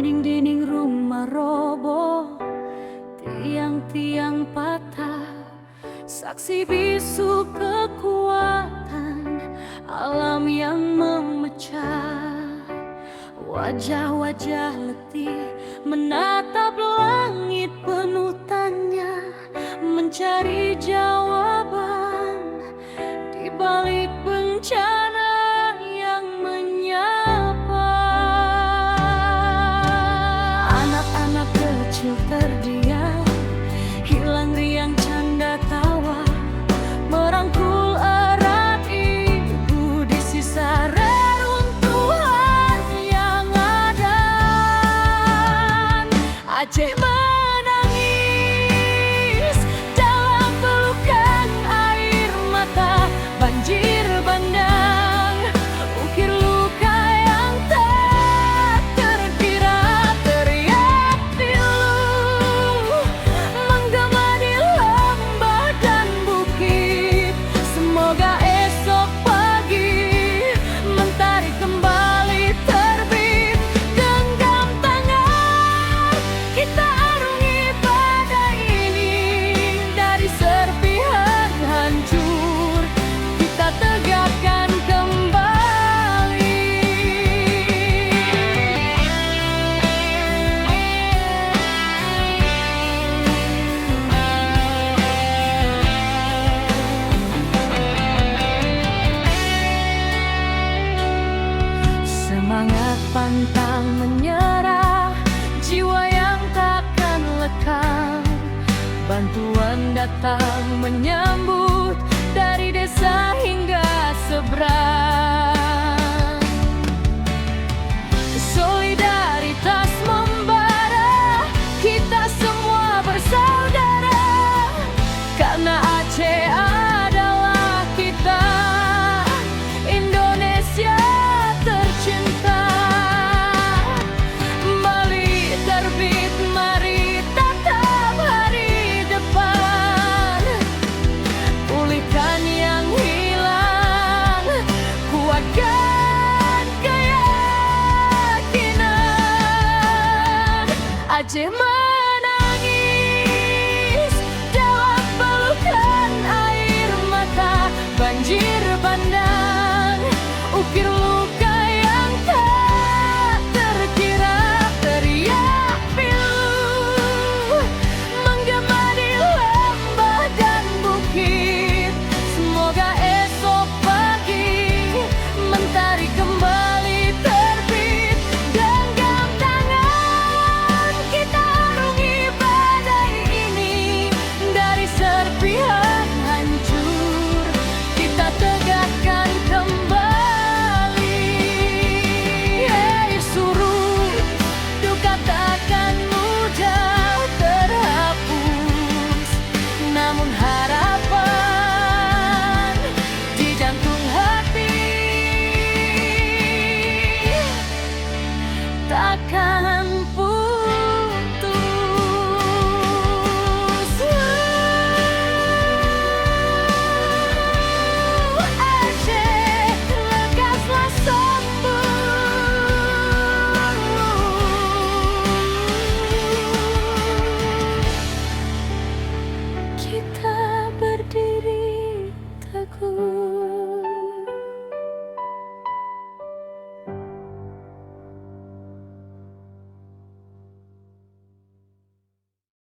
Dinding-dinding rumah roboh, tiang-tiang patah, saksi bisu kekuatan alam yang memecah. Wajah-wajah letih menatap langit penuh tanya, mencari jawaban di balik bencana yang menyapa. Anak-anak kecil terdiam, hilang riang canda tawa, merangkul erat ibu di sisa reruntuhan yang ada. Aceh menangis dalam pelukan air mata, banjir bandang ukir luka yang tak terkira. Teriak pilu menggema di lembah dan bukit, semoga esok pagi mentari kembali terbit. Genggam tangan, kita arungi badai ini, dari serpihan hancur kita tegakkan kembali. Semangat pantang menyerah, jiwa yang takkan lekang, bantuan datang menyambut dari desa hingga seberang. Solidaritas membara, kita semua bersaudara, karena Aceh adalah kita, Indonesia tercinta. Mari terbit, mari tatap hari depan, pulihkan yang hilang, kuatkan keyakinan. Aceh menangis dalam pelukan air mata, banjir bandang ukir luka yang tak terkira. Teriak pilu menggema di lembah dan bukit, semoga esok pagi mentari kembali terbit. Genggam tangan, kita arungi badai ini, dari serpihan hancur kita tegakkan kembali. Air surut, duka takkan mudah terhapus, namun harapan di jantung hati takkan putus. Aceh, lekaslah sombong, kita